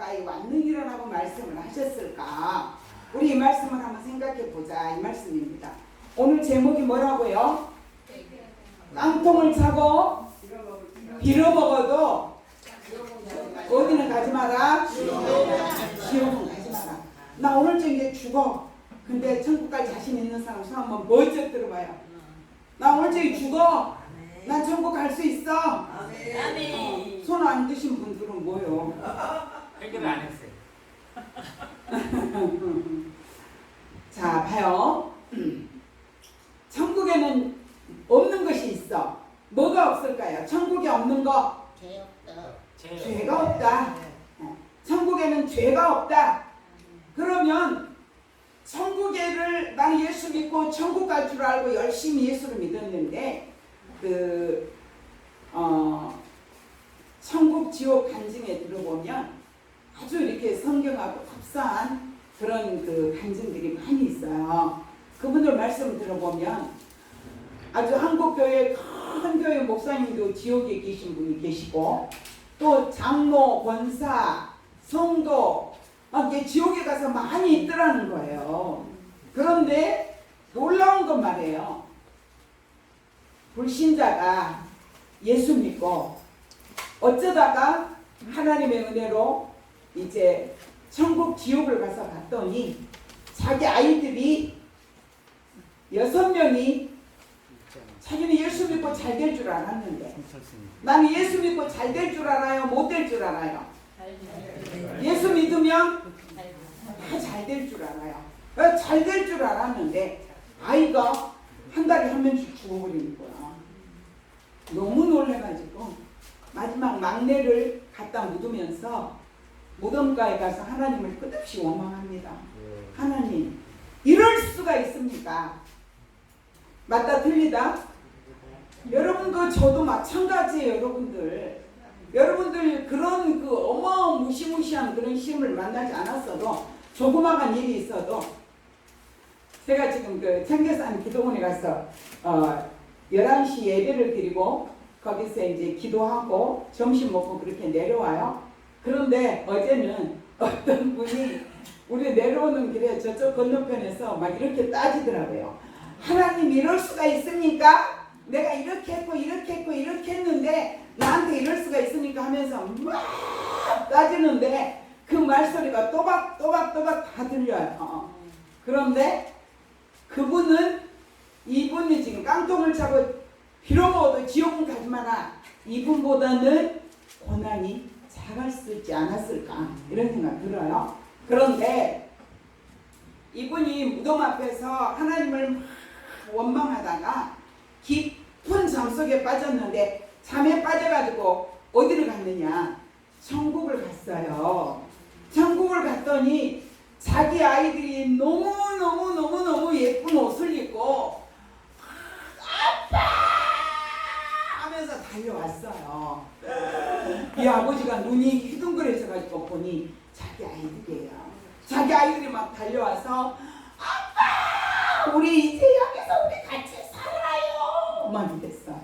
가까이 왔느니라고 말씀을 하셨을까? 우리 이 말씀을 한번 생각해 보자. 이 말씀입니다. 오늘 제목이 뭐라고요? 깡통을 차고 빌어먹어도 어디는 가지 마라. 지옥은 가지 마라. 나 오늘 저녁에 죽어. 근데 천국 갈 자신 있는 사람 손 한번 멋져 들어봐요. 나 오늘 저녁에 죽어. 난 천국 갈 수 있어. 손 안 드신 분들은 뭐요? 해결을 안 했어요. 자, 봐요. 천국에는 없는 것이 있어. 뭐가 없을까요? 천국에 없는 거? 죄가 없다. 천국에는 죄가 없다. 그러면 천국에를 나는 예수 믿고 천국 갈 줄 알고 열심히 예수를 믿었는데 천국 지옥 간증에 들어보면 아주 이렇게 성경하고 흡사한 그런 간증들이 많이 있어요. 그분들 말씀 들어보면 아주 한국 교회 큰 교회 목사님도 지옥에 계신 분이 계시고 또 장로, 권사, 성도 이게 지옥에 가서 많이 있더라는 거예요. 그런데 놀라운 건 말이에요. 불신자가 예수 믿고 어쩌다가 하나님의 은혜로 이제 천국 지옥을 가서 봤더니 자기 아이들이 6명이 자기는 예수 믿고 잘 될 줄 알았는데 나는 예수 믿고 잘 될 줄 알아요? 못 될 줄 알아요? 예수 믿으면 다 잘 될 줄 알아요. 잘 될 줄 알았는데 아이가 한 달에 한 명씩 죽어버리는 거야. 너무 놀래가지고 마지막 막내를 갖다 묻으면서 무덤가에 가서 하나님을 끝없이 원망합니다. 하나님, 이럴 수가 있습니까? 맞다 틀리다? 여러분도 저도 마찬가지예요. 여러분들 그런 어마무시무시한 그런 시험을 만나지 않았어도 조그마한 일이 있어도 제가 지금 청계산 기도원에 가서 11시 예배를 드리고 거기서 이제 기도하고 점심 먹고 그렇게 내려와요. 그런데 어제는 어떤 분이 우리 내려오는 길에 저쪽 건너편에서 막 이렇게 따지더라고요. 하나님 이럴 수가 있습니까? 내가 이렇게 했고 이렇게 했고 이렇게 했는데 나한테 이럴 수가 있으니까 하면서 막 따지는데 그 말소리가 또박또박 다 들려요. 그런데 이분이 지금 깡통을 차고 빌어먹어도 지옥은 가지 마라. 이분보다는 고난이 작았을지 않았을까 이런 생각 들어요. 그런데 이분이 무덤 앞에서 하나님을 막 원망하다가 깊은 잠 속에 빠졌는데 잠에 빠져가지고 어디를 갔느냐? 천국을 갔어요. 천국을 갔더니 자기 아이들이 너무 예쁜 옷을 입고 아빠 하면서 달려왔어요. 이 아버지가 눈이 휘둥그레져가지고 보니 자기 아이들이에요. 자기 아이들이 막 달려와서 아빠 우리 이제 여기서 우리 같이 살아요 막 이랬어요.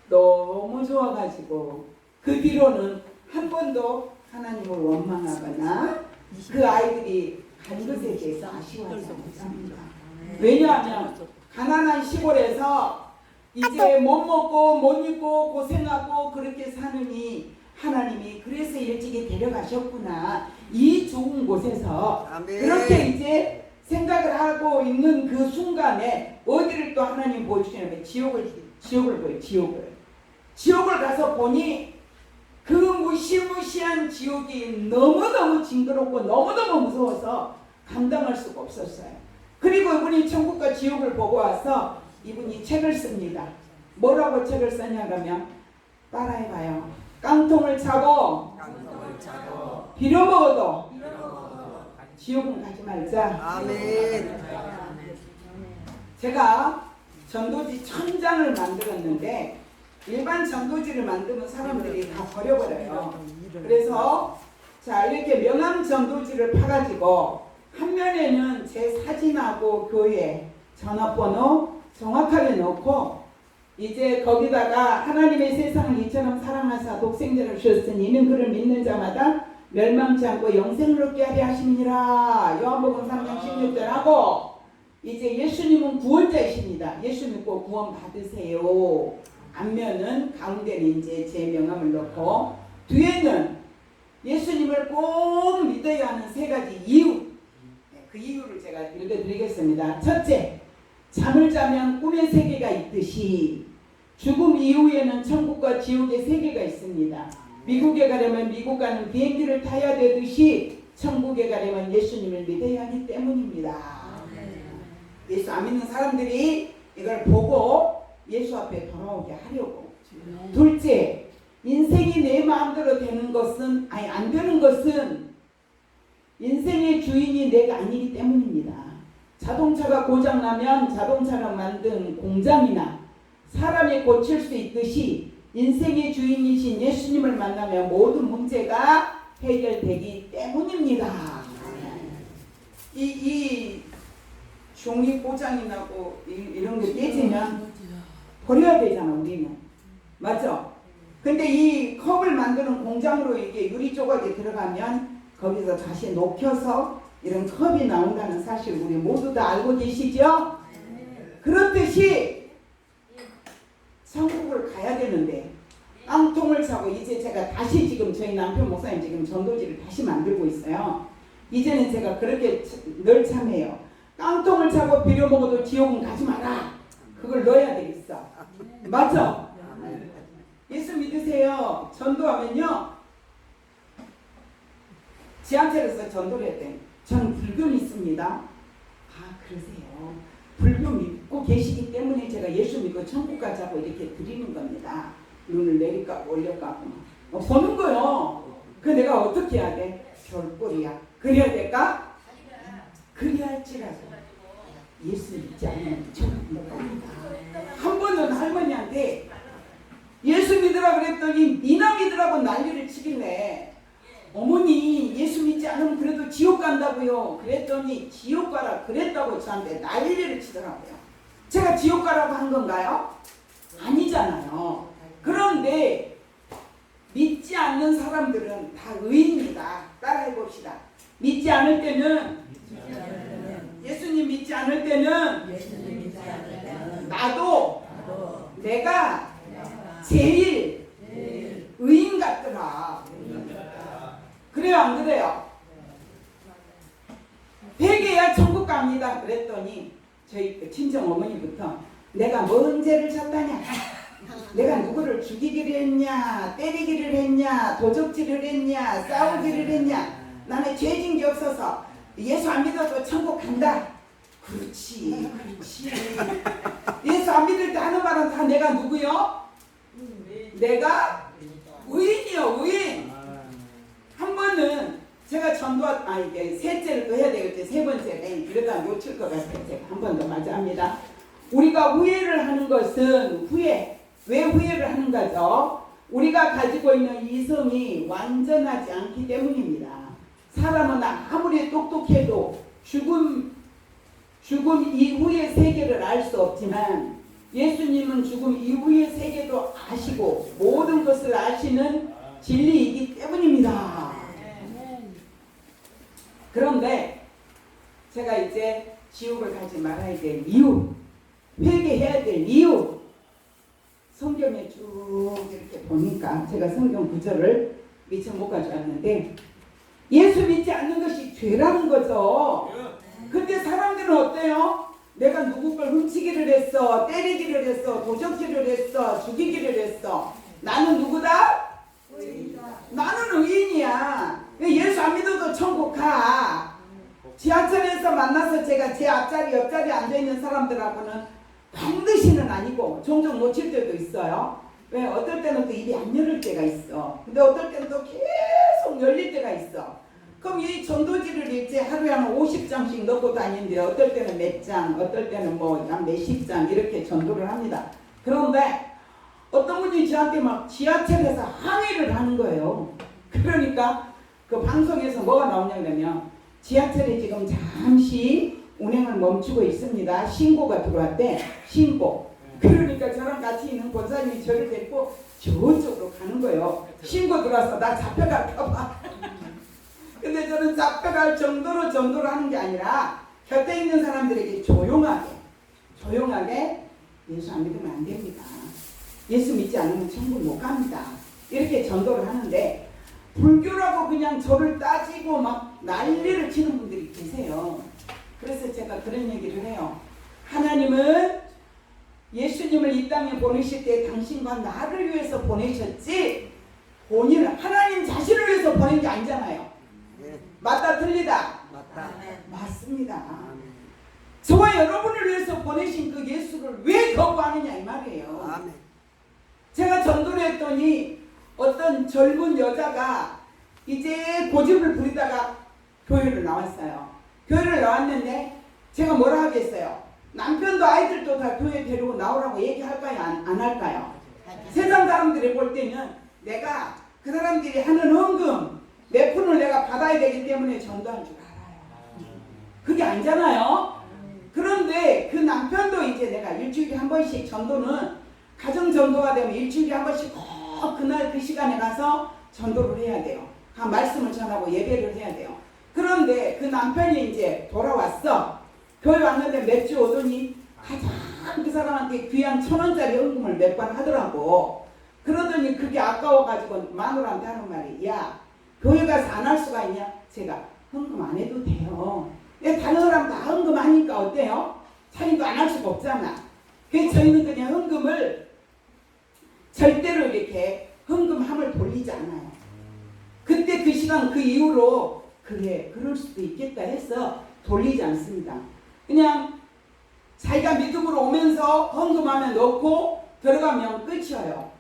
너무 좋아가지고 그 뒤로는 한 번도 하나님을 원망하거나 그 아이들이 간 것에 대해서 아쉬워하지 않습니다. 왜냐하면 가난한 시골에서 이제 못 먹고 못 입고 고생하고 그렇게 사느니 하나님이 그래서 일찍이 데려가셨구나. 이 좋은 곳에서 그렇게 이제 생각을 하고 있는 그 순간에 어디를 또 하나님 보여주시냐면 지옥을 보여요. 지옥을 가서 보니 그 무시무시한 지옥이 너무너무 징그럽고 너무너무 무서워서 감당할 수가 없었어요. 그리고 이분이 천국과 지옥을 보고 와서 이분이 책을 씁니다. 뭐라고 책을 썼냐 그러면 따라해봐요. 깡통을 차고 빌어먹어도 지옥은 가지 말자. 아멘. 제가 전도지 1000장을 만들었는데 일반 전도지를 만들면 사람들이 다 버려버려요. 그래서 자 이렇게 명함 전도지를 파가지고 한 면에는 제 사진하고 교회 전화번호 정확하게 넣고 이제 거기다가 하나님의 세상을 이처럼 사랑하사 독생자를 주셨으니 이는 그를 믿는 자마다 멸망치 않고 영생을 얻게 하려 하심이니라. 요한복음 3장 16절 하고 이제 예수님은 구원자이십니다. 예수 믿고 구원 받으세요. 앞면은 가운데는 이제 제 명함을 넣고 뒤에는 예수님을 꼭 믿어야 하는 세 가지 이유. 그 이유를 제가 읽어드리겠습니다. 첫째, 잠을 자면 꿈의 세계가 있듯이 죽음 이후에는 천국과 지옥의 세계가 있습니다. 미국에 가려면 미국 가는 비행기를 타야 되듯이 천국에 가려면 예수님을 믿어야 하기 때문입니다. 예수 안 믿는 사람들이 이걸 보고 예수 앞에 돌아오게 하려고. 둘째, 인생이 내 마음대로 되는 것은 안 되는 것은 인생의 주인이 내가 아니기 때문입니다. 자동차가 고장나면 자동차를 만든 공장이나 사람이 고칠 수 있듯이 인생의 주인이신 예수님을 만나면 모든 문제가 해결되기 때문입니다. 이 종이 고장이 나고 이런 게 깨지면 버려야 되잖아, 우리는. 맞죠? 근데 이 컵을 만드는 공장으로 이게 유리 조각이 들어가면 거기서 다시 녹여서 이런 컵이 나온다는 사실 우리 모두 다 알고 계시죠? 그렇듯이 천국을 가야 되는데 깡통을 차고 이제 제가 다시 지금 저희 남편 목사님 지금 전도지를 다시 만들고 있어요. 이제는 제가 그렇게 늘 참해요. 깡통을 차고 비료 먹어도 지옥은 가지 마라. 그걸 넣어야 되겠어. 맞죠? 예수 믿으세요. 전도하면요. 지하철에서 전도를 했더니 저는 불교 믿습니다. 아, 그러세요. 불교 믿고 계시기 때문에 제가 예수 믿고 천국 가자고 이렇게 드리는 겁니다. 눈을 내릴까 올릴까 보는 거요. 그 내가 어떻게 해야 돼? 별꼴이야. 그래야 될까? 그래야 할지라도 예수 믿지 않으면 천국 못 갑니다. 한 번은 할머니한테 예수 믿으라 그랬더니 니나 믿으라고 난리를 치길래 어머니 예수 믿지 않으면 그래도 지옥 간다고요. 그랬더니 지옥 가라 그랬다고 저한테 난리를 치더라고요. 제가 지옥 가라고 한 건가요? 아니잖아요. 그런데 믿지 않는 사람들은 다 의인이다. 따라해 봅시다. 믿지 않을 때는 예수님 믿지 않을 때는 나도 내가 제일 의인 같더라. 그래요 안 그래요? 회개해야 천국 갑니다. 그랬더니 저희 친정 어머니부터 내가 뭔 죄를 졌다냐, 내가 누구를 죽이기를 했냐, 때리기를 했냐, 도적질을 했냐, 싸우기를 했냐, 나는 죄진 게 없어서 예수 안 믿어도 천국 간다. 그렇지 그렇지. 예수 안 믿을 때 하는 말은 다 내가 누구요? 내가 의인이요 의인. 한 번은 제가 이게 셋째를 또 해야 되겠지. 세 번째는 이러다 놓칠 것 같아요. 제가 한 번 더 맞이합니다. 우리가 후회를 하는 것은 왜 후회를 하는 거죠? 우리가 가지고 있는 이성이 완전하지 않기 때문입니다. 사람은 아무리 똑똑해도 죽음 이후의 세계를 알 수 없지만 예수님은 죽음 이후의 세계도 아시고 모든 것을 아시는 진리이기 때문입니다. 그런데 제가 이제 지옥을 가지 말아야 될 이유, 회개해야 될 이유, 성경에 쭉 이렇게 보니까 제가 성경 구절을 미처 못 가져왔는데 예수 믿지 않는 것이 죄라는 거죠. 근데 사람들은 어때요? 내가 누구 걸 훔치기를 했어, 때리기를 했어, 도적질을 했어, 죽이기를 했어. 나는 누구다? 나는 의인이야. 예수 안 믿어도 천국 가. 지하철에서 만나서 제가 제 앞자리 옆자리에 앉아있는 사람들하고는 반드시는 아니고 종종 놓칠 때도 있어요. 왜? 어떨 때는 또 입이 안 열릴 때가 있어. 근데 어떨 때는 또 계속 열릴 때가 있어. 그럼 이 전도지를 이제 하루에 한 50장씩 넣고 다니는데 어떨 때는 몇 장, 어떨 때는 한 몇십 장 이렇게 전도를 합니다. 그런데 어떤 분이 저한테 막 지하철에서 항의를 하는 거예요. 그러니까 그 방송에서 뭐가 나오냐면 지하철이 지금 잠시 운행을 멈추고 있습니다. 신고가 들어왔대. 신고. 그러니까 저랑 같이 있는 권사님이 저를 데리고 저쪽으로 가는 거예요. 신고 들어와서 나 잡혀갈까 봐. 근데 저는 잡혀갈 정도로 전도를 하는 게 아니라 곁에 있는 사람들에게 조용하게 예수 안 믿으면 안 됩니다. 예수 믿지 않으면 천국 못 갑니다. 이렇게 전도를 하는데 불교라고 그냥 저를 따지고 막 난리를 치는 분들이 계세요. 그래서 제가 그런 얘기를 해요. 하나님은 예수님을 이 땅에 보내실 때 당신과 나를 위해서 보내셨지 본인은 하나님 자신을 위해서 보낸 게 아니잖아요. 맞다 틀리다? 맞다. 맞습니다. 저와 여러분을 위해서 보내신 그 예수를 왜 거부하느냐 이 말이에요. 아멘. 제가 전도를 했더니 어떤 젊은 여자가 이제 고집을 부리다가 교회를 나왔어요. 교회를 나왔는데 제가 뭐라 하겠어요? 남편도 아이들도 다 교회 데리고 나오라고 얘기할까요? 안 할까요? 세상 사람들이 볼 때는 내가 그 사람들이 하는 헌금 내 푼을 내가 받아야 되기 때문에 전도할 줄 알아요. 그게 아니잖아요. 그런데 그 남편도 이제 내가 일주일에 한 번씩 전도는 가정 전도가 되면 일주일에 한 번씩 꼭 그날 그 시간에 가서 전도를 해야 돼요. 말씀을 전하고 예배를 해야 돼요. 그런데 그 남편이 이제 돌아왔어. 교회 왔는데 몇 주 오더니 가장 그 사람한테 귀한 1,000원짜리 헌금을 몇 번 하더라고. 그러더니 그게 아까워가지고 마누라한테 하는 말이 야 교회 가서 안 할 수가 있냐? 제가 헌금 안 해도 돼요. 다른 사람 다 헌금 하니까 어때요? 자기도 안 할 수가 없잖아. 그래서 저희는 그냥 헌금을 절대로 이렇게 헌금함을 돌리지 않아요. 그때 그 시간 그 이후로 그래 그럴 수도 있겠다 해서 돌리지 않습니다. 그냥 자기가 믿음으로 오면서 헌금하면 넣고 들어가면 끝이에요.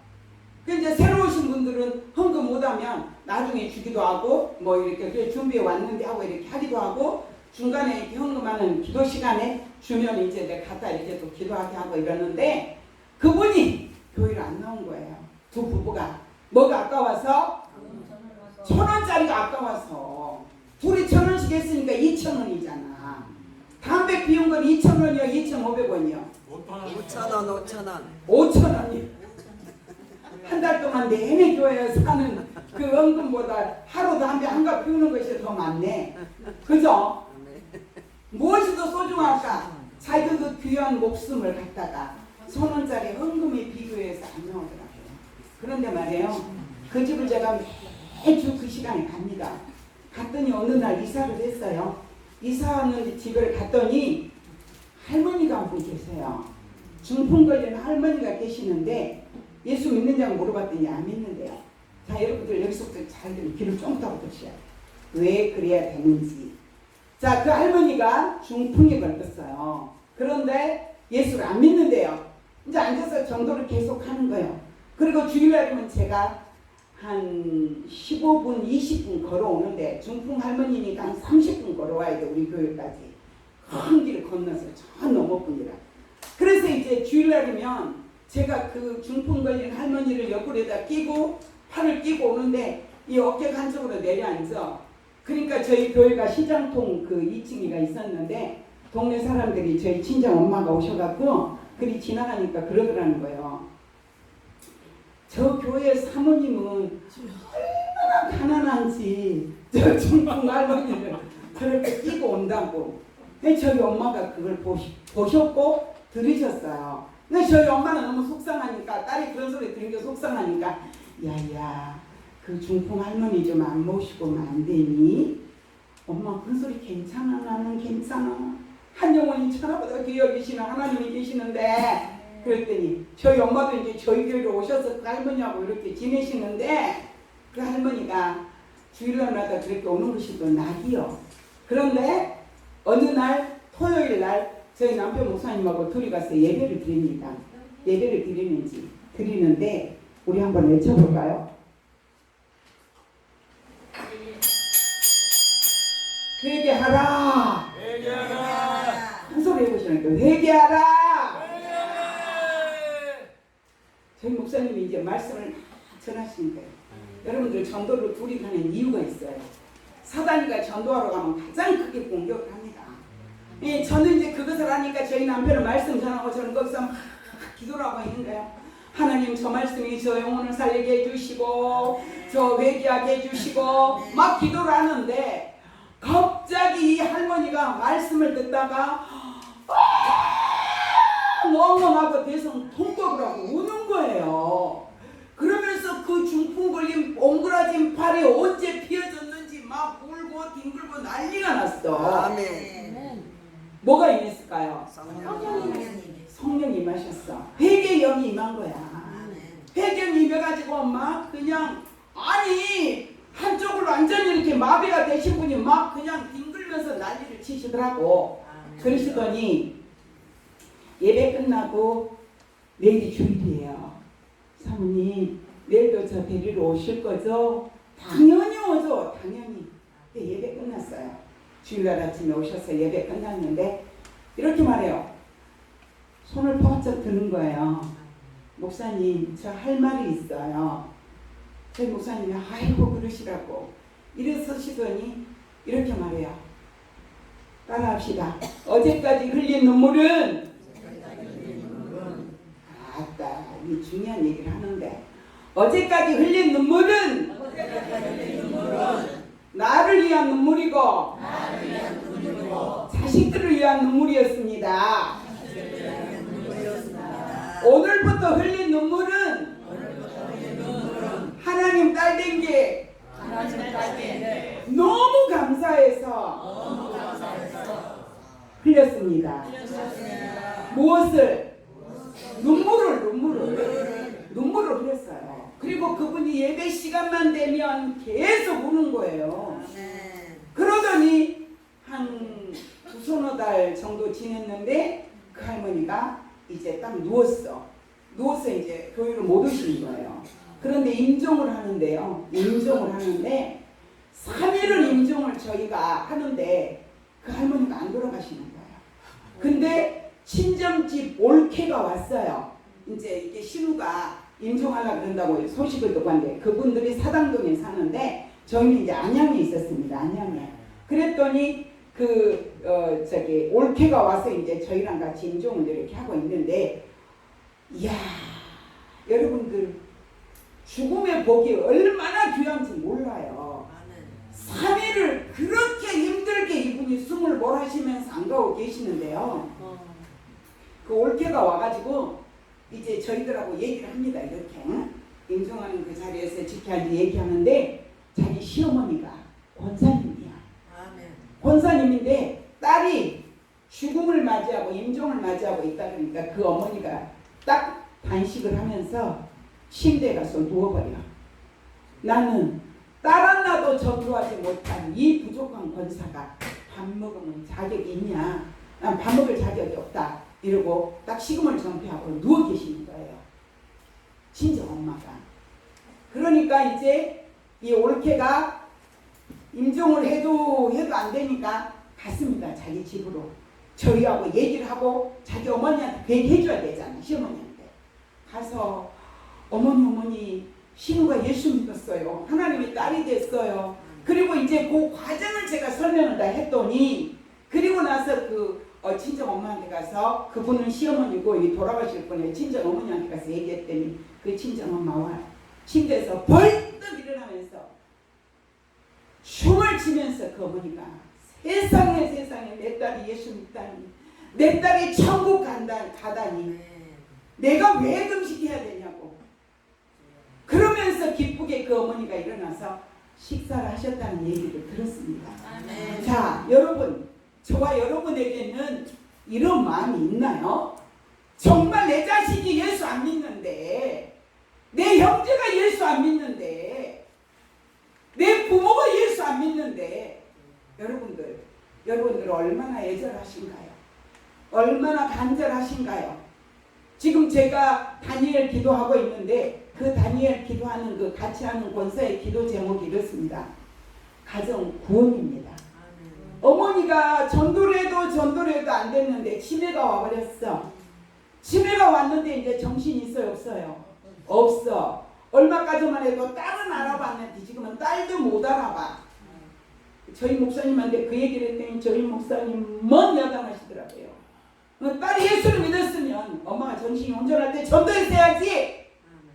이제 새로 오신 분들은 헌금 못하면 나중에 주기도 하고 뭐 이렇게 그래 준비해 왔는데 하고 이렇게 하기도 하고 중간에 이렇게 헌금하는 기도 시간에 주면 이제 내가 갖다 이렇게 또 기도하게 하고 이러는데 그분이 교회를 안 나온 거예요. 두 부부가 뭐가 아까워서 1,000원짜리가 아까워서 둘이 1,000원씩 했으니까 2,000원이잖아. 담배 피운 건 2,000원이요, 2,500원이요. 5,000원, 5,000원. 5,000원이요. 한 달 동안 내내 교회에 사는 그 헌금보다 하루 담배 한 갑 피우는 것이 더 많네. 그죠? 무엇이 더 소중할까? 자기 그 귀한 목숨을 갖다가 1,000원짜리 헌금에 비교해서 안 나오더라고요. 그런데 말이에요. 그 집을 제가 매주 그 시간에 갑니다. 갔더니 어느 날 이사를 했어요. 이사하는 집을 갔더니 할머니가 한 분 계세요. 중풍 걸린 할머니가 계시는데 예수 믿는냐고 물어봤더니 안 믿는데요. 자, 여러분들 여기서부터 잘 들으면 귀를 쫑긋하고 들으셔야 돼요. 왜 그래야 되는지. 자, 그 할머니가 중풍에 걸렸어요. 그런데 예수를 안 믿는데요. 이제 앉아서 전도를 계속 하는 거예요. 그리고 주일날이면 제가 한 15분, 20분 걸어오는데 중풍 할머니니까 한 30분 걸어와야 돼, 우리 교회까지. 큰 길을 건너서 저 너머뿐이라. 그래서 이제 주일날이면 제가 그 중풍 걸린 할머니를 옆구리에다 끼고 팔을 끼고 오는데 이 어깨가 한쪽으로 내려앉아. 그러니까 저희 교회가 시장통 그 2층이가 있었는데 동네 사람들이 저희 친정 엄마가 오셔갖고 그리 지나가니까 그러더라는 거예요. 저 교회 사모님은 얼마나 가난한지 저 중풍 할머니를 저렇게 끼고 온다고. 근데 저희 엄마가 그걸 보셨고 들으셨어요. 근데 저희 엄마는 너무 속상하니까 딸이 그런 소리 들은 게 속상하니까 야야 그 중풍 할머니 좀 안 모시고 오면 안 되니? 엄마 그 소리 괜찮아? 나는 괜찮아. 한 영혼이 천하보다 귀 여기시는 하나님이 계시는데 그랬더니 저희 엄마도 이제 저희 교회로 오셔서 그 할머니하고 이렇게 지내시는데 그 할머니가 주일날마다 그렇게 오는 것이 또 낙이요. 그런데 어느 날 토요일 날 저희 남편 목사님하고 둘이 가서 예배를 드립니다. 예배를 드리는데 우리 한번 외쳐볼까요? 회개하라. 회개하라. 한 소리 해보시니까 회개하라. 저희 목사님이 이제 말씀을 전하시는 거예요. 여러분들 전도를 둘이 가는 이유가 있어요. 사단이가 전도하러 가면 가장 크게 공격을 합니다. 예, 저는 이제 그것을 하니까 저희 남편은 말씀 전하고 저는 거기서 막 기도를 하고 있는 거예요. 하나님 저 말씀이 저 영혼을 살리게 해주시고 저 회개하게 해주시고 막 기도를 하는데 갑자기 이 할머니가 말씀을 듣다가 엉엉하고 대성 통곡을 하고 우는 거예요. 그러면서 그 중풍 걸린 옹그라진 팔이 언제 피어졌는지 막 울고 뒹굴고 난리가 났어. 아멘. 뭐가 임했을까요? 성령. 성령이 임하셨어. 회개의 영이 임한 거야. 회개를 임해가지고 막 그냥 아니 한쪽으로 완전히 이렇게 마비가 되신 분이 막 그냥 뒹굴면서 난리를 치시더라고. 그러시더니 예배 끝나고 내일이 주일이에요. 사모님 내일도 저 데리러 오실 거죠? 당연히 오죠. 당연히. 예배 끝났어요. 주일날 아침에 오셔서 예배 끝났는데 이렇게 말해요. 손을 번쩍 드는 거예요. 목사님 저 할 말이 있어요. 저희 목사님이 아이고 그러시라고 일어서시더니 이렇게 말해요. 따라합시다. 어제까지 흘린 눈물은 아따 이 중요한 얘기를 하는데 어제까지 흘린 눈물은 나를 위한 눈물이고 자식들을 위한 눈물이었습니다. 오늘부터 흘린 눈물은 하나님 딸 된 게 너무 감사해서 흘렸습니다. 무엇을? 눈물을 흘렸어요. 그리고 그분이 예배 시간만 되면 계속 우는 거예요. 그러더니 한 두서너 달 정도 지냈는데 그 할머니가 이제 딱 누워서 이제 교회를 못 오시는 거예요. 그런데 임종을 하는데요. 임종을 하는데 3일을 임종을 저희가 하는데 그 할머니가 안 돌아가시는 거예요. 근데 친정집 올케가 왔어요. 이제 이게 신우가 임종하려고 그런다고 소식을 듣고 왔는데 그분들이 사당동에 사는데 저희는 이제 안양에 있었습니다. 안양에. 그랬더니 저기 올케가 와서 이제 저희랑 같이 임종을 이렇게 하고 있는데 이야 여러분들 죽음의 복이 얼마나 귀한지 몰라요. 3일을 그렇게 힘들게 이분이 숨을 몰아쉬면서 안 가고 계시는데요. 그 올케가 와가지고 이제 저희들하고 얘기를 합니다. 이렇게 임종하는 그 자리에서 지켜앉아 얘기하는데 자기 시어머니가 권사님이야. 권사님인데 딸이 죽음을 맞이하고 임종을 맞이하고 있다 그러니까 그 어머니가 딱 단식을 하면서 침대에 가서 누워버려. 나는 딸 하나도 전도하지 못한 이 부족한 권사가 밥 먹으면 자격이 있냐? 난 밥 먹을 자격이 없다. 이러고 딱 식음을 전폐하고 누워 계시는 거예요. 친정 엄마가. 그러니까 이제 이 올케가 임종을 해도 안 되니까 갔습니다. 자기 집으로. 저희하고 얘기를 하고 자기 어머니한테 얘기해줘야 되잖아요. 시어머니한테. 가서 어머니 신우가 예수 믿었어요. 하나님의 딸이 됐어요. 그리고 이제 그 과정을 제가 설명을 다 했더니 그리고 나서 친정 엄마한테 가서 그분은 시어머니고 이 돌아가실 분의 친정 어머니한테 가서 얘기했더니 그 친정 엄마와 침대에서 벌떡 일어나면서 춤을 추면서 그 어머니가 세상에 내 딸이 예수 믿다니 내 딸이 천국 가다니 내가 왜 금식해야 되냐고 그러면서 기쁘게 그 어머니가 일어나서 식사를 하셨다는 얘기를 들었습니다. 아멘. 자 여러분 저와 여러분에게는 이런 마음이 있나요? 정말 내 자식이 예수 안 믿는데 내 형제가 예수 안 믿는데 내 부모가 예수 안 믿는데 여러분들 얼마나 애절하신가요? 얼마나 간절하신가요? 지금 제가 다니엘 기도하고 있는데 그 다니엘 기도하는 그 같이 하는 권사의 기도 제목이 이렇습니다. 가정 구원입니다. 어머니가 전도를 해도 안 됐는데 치매가 와버렸어. 치매가 왔는데 이제 정신이 있어요 없어요? 없어. 얼마까지만 해도 딸은 알아봤는데 지금은 딸도 못 알아봐. 저희 목사님한테 그 얘기를 했더니 저희 목사님 먼 여담하시더라고요. 딸이 예수를 믿었으면 엄마가 정신이 온전할 때 전도했어야지.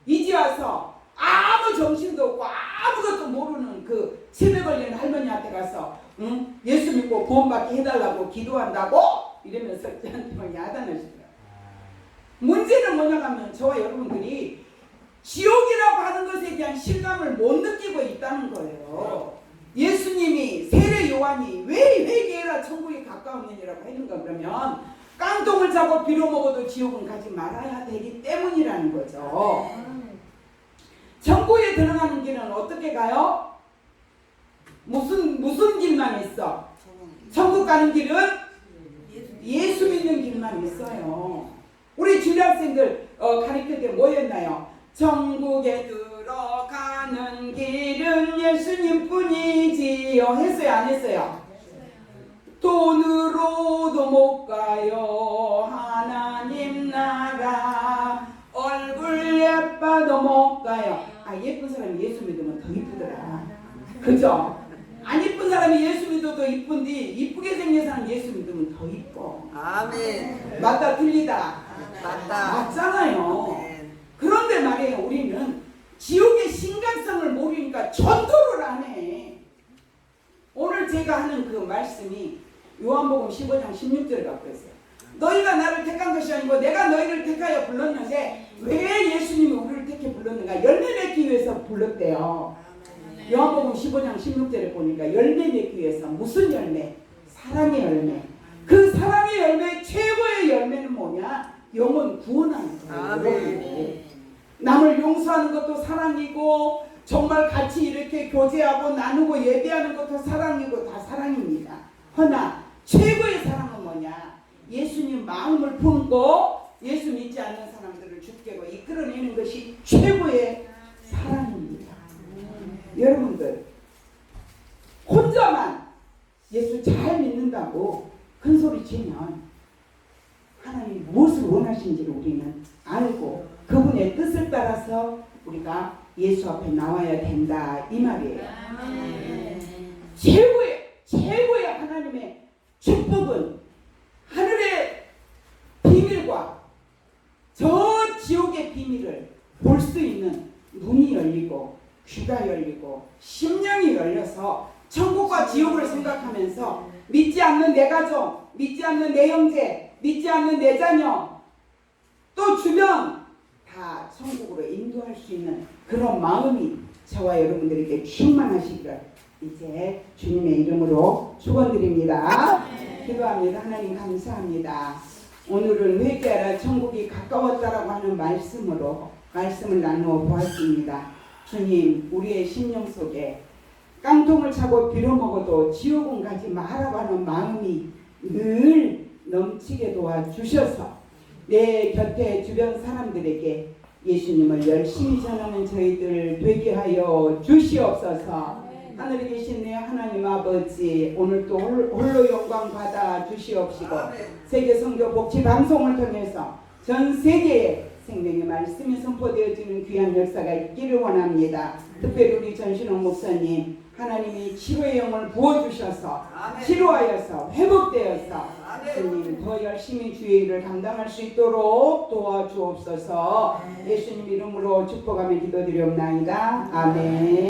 이제 와서 아무 정신도 없고 아무것도 모르는 그 치매 걸린 할머니한테 가서 응? 예수 믿고 구원받게 해달라고 기도한다고 이러면서 저한테 막 야단하시더라고요. 문제는 뭐냐 하면 저와 여러분들이 지옥이라고 하는 것에 대한 실감을 못 느끼고 있다는 거예요. 예수님이 세례 요한이 왜 회개해라 천국이 가까웠느니라고 했는가 그러면 깡통을 차고 빌어먹어도 지옥은 가지 말아야 되기 때문이라는 거죠. 천국에 들어가는 길은 어떻게 가요? 무슨 길만 있어? 천국 가는 길은 예수 믿는 길만 있어요. 우리 주일학생들 가르칠 때 뭐였나요? 천국에 들어가는 길은 예수님뿐이지요. 했어요? 안 했어요? 돈으로도 못 가요. 하나님 나라 얼굴 예뻐도 못 가요. 아, 예쁜 사람이 예수 믿으면 더 이쁘더라. 그죠? 안 이쁜 사람이 예수 믿어도 이쁜데 이쁘게 생긴 사람 예수 믿으면 더 이뻐. 아멘. 맞다 틀리다? 맞다. 맞잖아요. 아멘. 그런데 말이에요, 우리는 지옥의 심각성을 모르니까 전도를 안 해. 오늘 제가 하는 그 말씀이 요한복음 15장 16절에 갖고 있어요. 너희가 나를 택한 것이 아니고 내가 너희를 택하여 불렀는데 왜 예수님이 우리를 택해 불렀는가? 열매 맺기 위해서 불렀대요. 요한복음 15장 16절에 보니까 열매 맺기 위해서 무슨 열매? 사랑의 열매. 그 사랑의 열매 최고의 열매는 뭐냐? 영혼 구원하는 거예요. 아멘. 남을 용서하는 것도 사랑이고 정말 같이 이렇게 교제하고 나누고 예배하는 것도 사랑이고 다 사랑입니다. 허나 최고의 사랑은 뭐냐? 예수님 마음을 품고 예수 믿지 않는 사람들을 주께로 이끌어내는 것이 최고의 사랑입니다. 여러분들 혼자만 예수 잘 믿는다고 큰소리 치면 하나님이 무엇을 원하시는지를 우리는 알고 그분의 뜻을 따라서 우리가 예수 앞에 나와야 된다 이 말이에요. 최고의 하나님의 축복은 하늘의 비밀과 저 지옥의 비밀을 볼 수 있는 눈이 열리고 귀가 열리고 심령이 열려서 천국과 지옥을 생각하면서 믿지 않는 내 가족, 믿지 않는 내 형제, 믿지 않는 내 자녀 또 주변 다 천국으로 인도할 수 있는 그런 마음이 저와 여러분들에게 충만하시기를 이제 주님의 이름으로 축원드립니다. 기도합니다. 하나님 감사합니다. 오늘은 회개하라 천국이 가까웠다라고 하는 말씀을 나누어 보았습니다. 주님 우리의 심령 속에 깡통을 차고 빌어먹어도 지옥은 가지 마라고 하는 마음이 늘 넘치게 도와주셔서 내 곁에 주변 사람들에게 예수님을 열심히 전하는 저희들 되게 하여 주시옵소서. 하늘에 계신 내 하나님 아버지 오늘도 홀로 영광 받아 주시옵시고 세계 선교 복지 방송을 통해서 전 세계에 생명의 말씀이 선포되어지는 귀한 역사가 있기를 원합니다. 특별히 우리 전신홍 목사님 하나님이 치료의 영을 부어주셔서 치료하여서 회복되어서 주님 더 열심히 주의 일을 감당할 수 있도록 도와주옵소서. 예수님 이름으로 축복하며 기도드리옵나이다. 아멘.